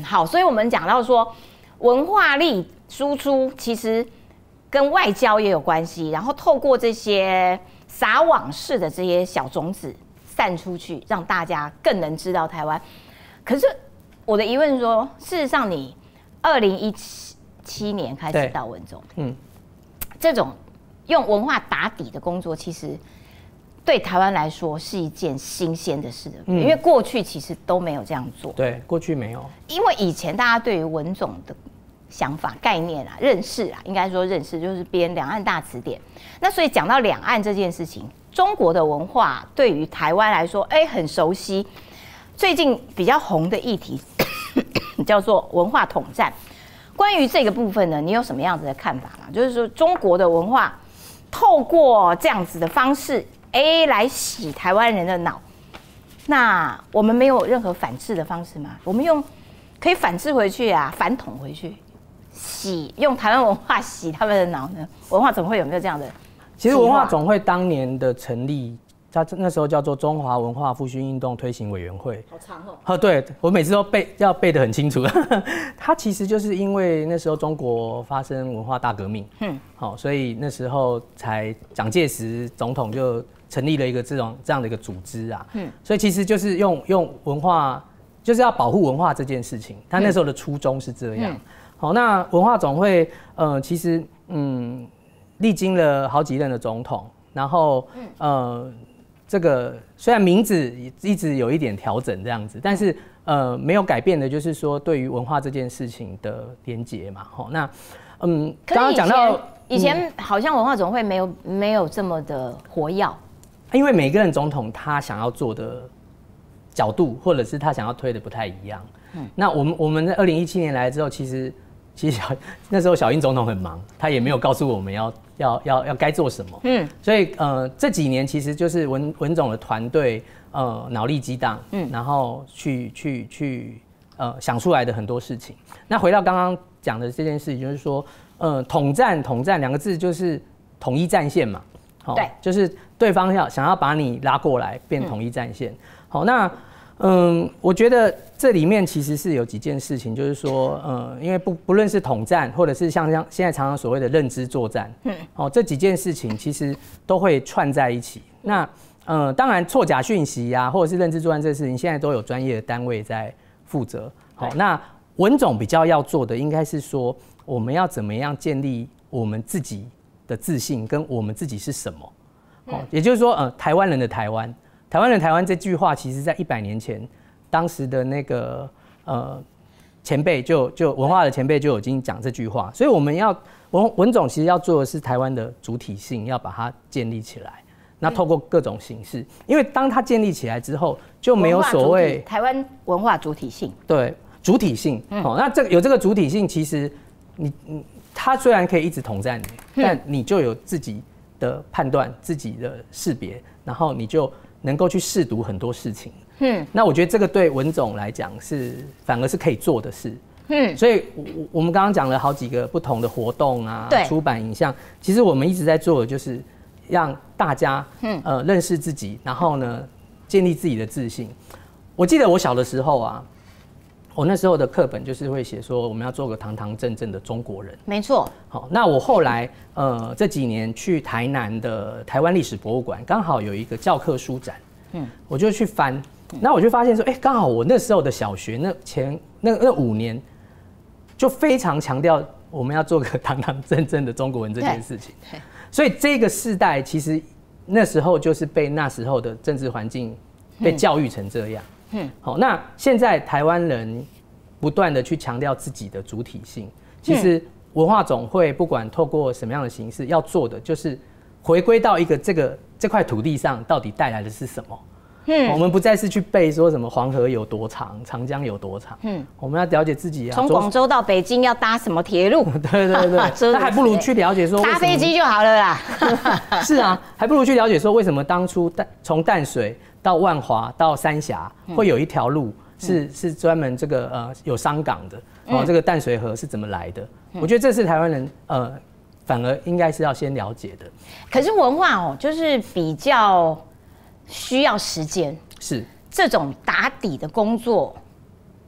好，所以我们讲到说，文化力输出其实跟外交也有关系，然后透过这些撒网式的这些小种子散出去，让大家更能知道台湾。可是我的疑问是说，事实上你2017年开始到文总，这种用文化打底的工作，其实对台湾来说是一件新鲜的事，因为过去其实都没有这样做。对，过去没有，因为以前大家对于文总的想法、概念啊、认识啊，应该说认识就是编两岸大词典。那所以讲到两岸这件事情，中国的文化对于台湾来说，很熟悉。最近比较红的议题叫做文化统战。关于这个部分呢，你有什么样子的看法吗？就是说，中国的文化透过这样子的方式，来洗台湾人的脑。那我们没有任何反制的方式吗？我们可以反制回去啊，反统回去，用台湾文化洗他们的脑呢？文化总会有没有这样的？其实文化总会当年的成立，它那时候叫做中华文化复兴运动推行委员会。好长哦。对，我每次都要背得很清楚。它其实就是因为那时候中国发生文化大革命，所以那时候才蒋介石总统就成立了一个这样的一个组织啊。所以其实就是用文化，就是要保护文化这件事情。他那时候的初衷是这样。好，那文化总会其实历经了好几任的总统，然后这个虽然名字一直有一点调整这样子，但是没有改变的，就是说对于文化这件事情的连结嘛。那刚刚讲到以前好像文化总会没有这么的活跃，因为每个人总统他想要做的角度或者是他想要推的不太一样。那我们在2017年来之后，其实那时候小英总统很忙，他也没有告诉我们要该做什么。所以这几年其实就是文总的团队脑力激荡，然后去想出来的很多事情。那回到刚刚讲的这件事情，就是说统战两个字就是统一战线嘛。对，就是对方想要把你拉过来变统一战线。好，那我觉得这里面其实是有几件事情，就是说，因为不论是统战，或者是像现在常常所谓的认知作战，这几件事情其实都会串在一起。那当然错假讯息啊，或者是认知作战这事情，现在都有专业的单位在负责。好，那文总比较要做的，应该是说，我们要怎么样建立我们自己的自信，跟我们自己是什么。也就是说，台湾人的台湾。台湾人台湾这句话，其实在100年前，当时的那个前辈就文化的前辈就已经讲这句话，所以我们要文总其实要做的是台湾的主体性，要把它建立起来。那透过各种形式，因为当它建立起来之后，就没有所谓台湾文化主体性。对，主体性。那有这个主体性，其实它虽然可以一直统战你，但你就有自己的判断、自己的识别，然后你就能够去试读很多事情。那我觉得这个对文总来讲反而是可以做的事。所以我们刚刚讲了好几个不同的活动啊，出版影像，其实我们一直在做的就是让大家认识自己，然后呢建立自己的自信。我记得我小的时候啊，我那时候的课本就是会写说我们要做个堂堂正正的中国人。没错。好，那我后来这几年去台南的台湾历史博物馆，刚好有一个教科书展，我就去翻，那我就发现说，刚好我那时候的小学那5年，就非常强调我们要做个堂堂正正的中国人这件事情。所以这个世代其实那时候就是被那时候的政治环境被教育成这样。好，那现在台湾人不断的去强调自己的主体性，其实文化总会不管透过什么样的形式，要做的就是回归到一个这块土地上到底带来的是什么。我们不再是去背说什么黄河有多长，长江有多长。我们要了解自己啊，从广州到北京要搭什么铁路？对，那还不如去了解说搭飞机就好了啦。是啊，还不如去了解说为什么当初从淡水到万华到三峡会有一条路是专门这个有商港的。这个淡水河是怎么来的？我觉得这是台湾人反而应该是要先了解的。可是文化就是比较需要时间，是这种打底的工作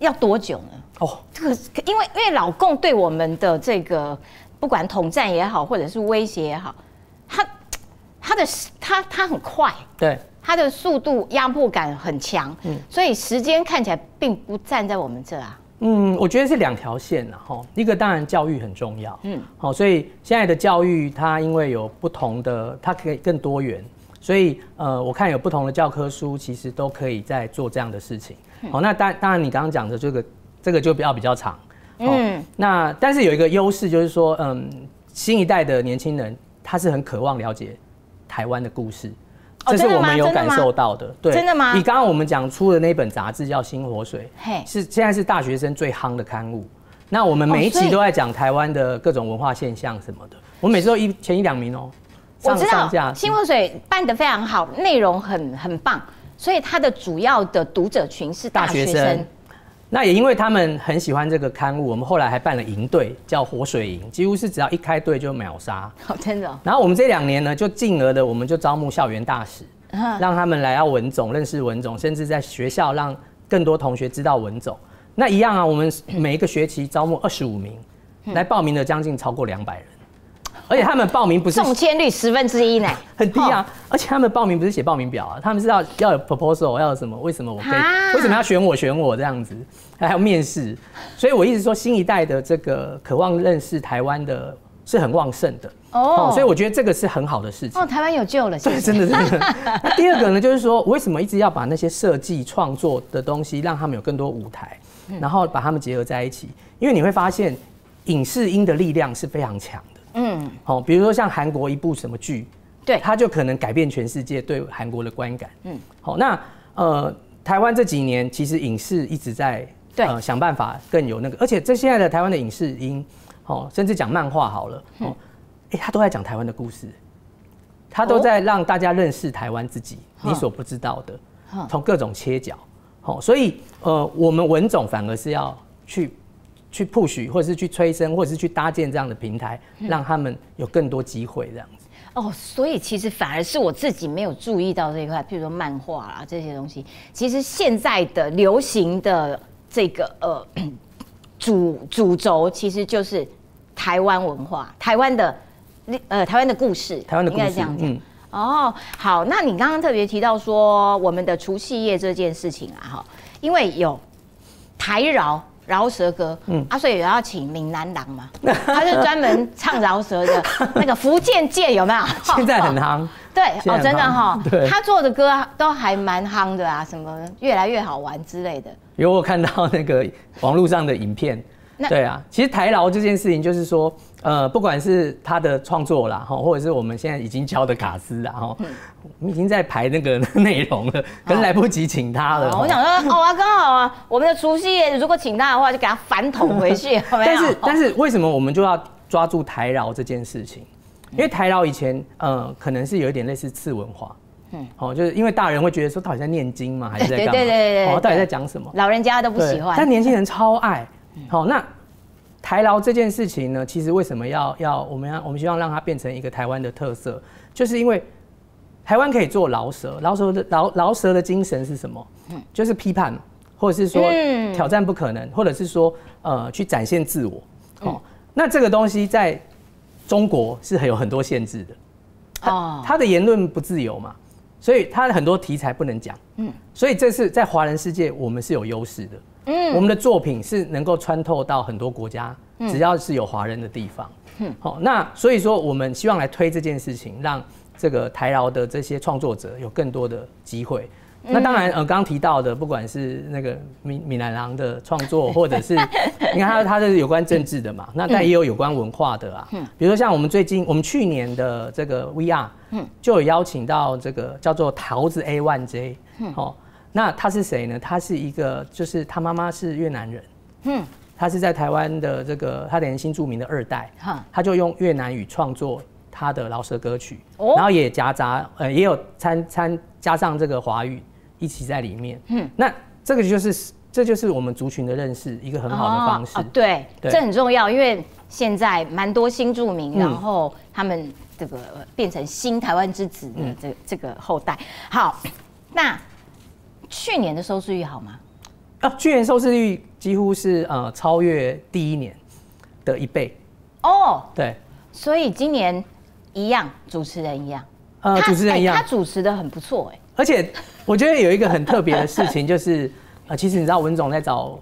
要多久呢？哦，这个因为老共对我们的这个不管统战也好，或者是威胁也好，他很快，对，他的速度压迫感很强，所以时间看起来并不站在我们这啊。我觉得是2条线啦，一个当然教育很重要，好，所以现在的教育它因为有不同的，它可以更多元，所以我看有不同的教科书其实都可以在做这样的事情。好，那当然你刚刚讲的这个就比较长，那但是有一个优势就是说，新一代的年轻人他是很渴望了解台湾的故事。这是我们有感受到的，对，真的吗？以刚刚我们讲出的那本杂志叫《新活水》，现在是大学生最夯的刊物。那我们每一期都在讲台湾的各种文化现象什么的，我们每次都前1、2名哦。我知道《新活水》办得非常好，内容很棒，所以它的主要的读者群是大学生。那也因为他们很喜欢这个刊物，我们后来还办了营队，叫活水营，几乎是只要一开队就秒杀。真的。然后我们这2年呢，就进而的我们就招募校园大使，让他们来到文总认识文总，甚至在学校让更多同学知道文总。那一样啊，我们每一个学期招募25名，来报名的将近超过200人。而且他们报名不是中签率1/10呢，很低啊！而且他们报名不是写报名表啊，他们是要有 proposal， 要有什么？为什么我可以？为什么要选我这样子？还有面试。所以我一直说，新一代的这个渴望认识台湾的是很旺盛的所以我觉得这个是很好的事情。台湾有救了，对，真的。那第2个呢，就是说，为什么一直要把那些设计创作的东西，让他们有更多舞台，然后把他们结合在一起？因为你会发现，影视音的力量是非常强的。比如说像韩国一部什么剧，对，它就可能改变全世界对韩国的观感。好，那台湾这几年其实影视一直在想办法更有那个，而且现在的台湾的影视音，甚至讲漫画好了，他都在讲台湾的故事，他都在让大家认识台湾自己你所不知道的，从各种切角。所以我们文总反而是要去 push 或者是去催生，或者是去搭建这样的平台，让他们有更多机会这样子。所以其实反而是我自己没有注意到这一块，譬如说漫画啦这些东西，其实现在的流行的这个主轴其实就是台湾文化，台湾的故事，应该这样讲。好，那你刚刚特别提到说我们的除夕夜这件事情啊，因为有台饶舌歌，所以有要请闽南郎嘛，他是专门唱饶舌的那个福建界有没有？现在很夯，对，真的他做的歌都还蛮夯的啊，什么越来越好玩之类的。有我看到那个网络上的影片，对啊，其实台饶这件事情就是说，不管是他的创作啦，或者是我们现在已经教的卡司啦，我们已经在排那个内容了，可能来不及请他了。我想说，刚好啊，我们的除夕夜如果请他的话，就给他反捅回去。但是为什么我们就要抓住台饶这件事情？因为台饶以前可能是有一点类似次文化。就是因为大人会觉得说，到底在念经吗？还是在干嘛？对，到底在讲什么？老人家都不喜欢，但年轻人超爱。那台饶这件事情呢，其实为什么我们希望让它变成一个台湾的特色，就是因为台湾可以做饶舌，饶舌的精神是什么？就是批判，或者是说挑战不可能，或者是说去展现自我。那这个东西在中国是有很多限制的，他的言论不自由嘛。所以他的很多题材不能讲，所以这是在华人世界我们是有优势的，我们的作品是能够穿透到很多国家，只要是有华人的地方，那所以说我们希望来推这件事情，让这个台饶的这些创作者有更多的机会。那当然，刚刚提到的，不管是那个闽南郎的创作，或者是你看他是有关政治的嘛，那但也有关文化的啊。比如说像我们去年的这个 VR，就有邀请到这个叫做桃子 A1J，那他是谁呢？他是一个，就是他妈妈是越南人，他是在台湾的这个，他等于新著名的2代，他就用越南语创作他的饶舌歌曲，然后也夹杂也有加上这个华语一起在里面。那这就是我们族群的认识一个很好的方式。对，这很重要，因为现在蛮多新住民，然后他们这个变成新台湾之子的这个后代。好，那去年的收视率好吗？去年收视率几乎是超越第一年的1倍。哦，对，所以今年一样，主持人一样，主持人一样，他主持的很不错哎。而且我觉得有一个很特别的事情，就是其实你知道文总在找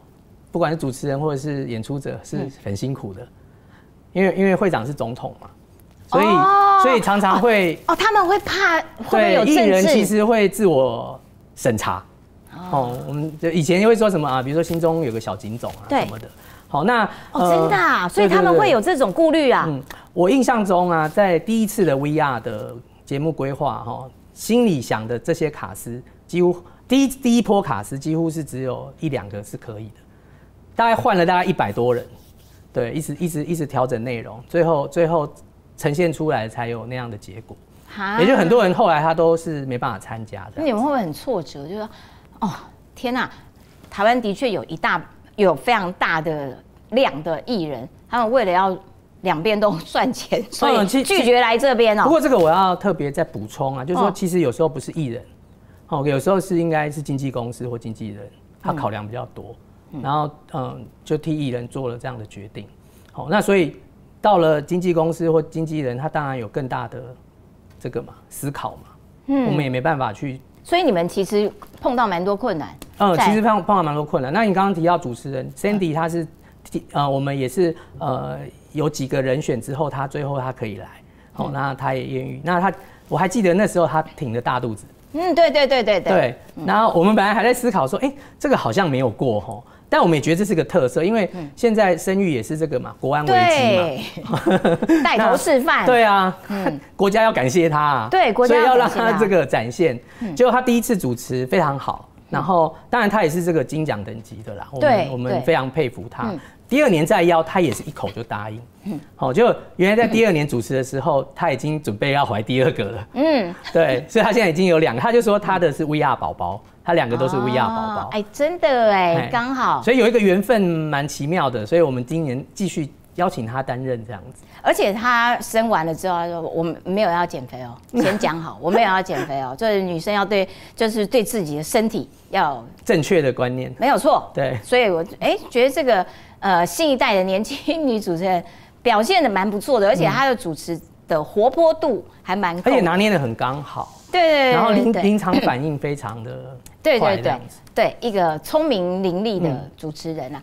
不管是主持人或者是演出者是很辛苦的，因为会长是总统嘛，所以常常会他们会怕会不会有政治？艺人其实会自我审查。我们就以前会说什么啊，比如说心中有个小警总啊什么的。好，那真的啊，所以他们会有这种顾虑啊。我印象中啊，在第一次的 VR 的节目规划心里想的这些卡司，几乎第一波卡司几乎是只有1、2个是可以的，大概换了大概100多人，对，一直调整内容，最后呈现出来才有那样的结果。也就很多人后来他都是没办法参加的。那你们会不会很挫折？就是说，天哪，台湾的确有非常大的量的艺人，他们为了要两边都赚钱，所以拒绝来这边哦。不过这个我要特别再补充啊，就是说其实有时候不是艺人，有时候是应该是经纪公司或经纪人，他考量比较多，然后就替艺人做了这样的决定。好，那所以到了经纪公司或经纪人，他当然有更大的这个思考嘛，我们也没办法去。所以你们其实碰到蛮多困难。其实碰到蛮多困难。那你刚刚提到主持人 Sandy， 他是我们也是有几个人选之后，他最后他可以来，那他也愿意。那我还记得那时候他挺着大肚子。对。然后我们本来还在思考说，这个好像没有过但我们也觉得这是个特色，因为现在生育也是这个嘛，国安危机嘛，带头示范。对啊，国家要感谢他啊，对，国家所以要让他这个展现。结果他第一次主持非常好，然后当然他也是这个金奖等级的啦，我们非常佩服他。第2年再邀他也是一口就答应，就原来在第2年主持的时候，他已经准备要怀第2个了，对，所以他现在已经有2个，他就说他的是 VR 宝宝。他2个都是 VR 宝宝，真的刚好，所以有一个缘分蛮奇妙的，所以我们今年继续邀请他担任这样子。而且他生完了之后，他说我们没有要减肥先讲好，我没有要减肥就是女生要就是对自己的身体要正确的观念，没有错。对，所以我觉得这个新一代的年轻女主持人表现的蛮不错的，而且她的主持的活泼度还蛮够，而且拿捏的很刚好。对，然后临场反应非常的快，对，一个聪明伶俐的主持人啊。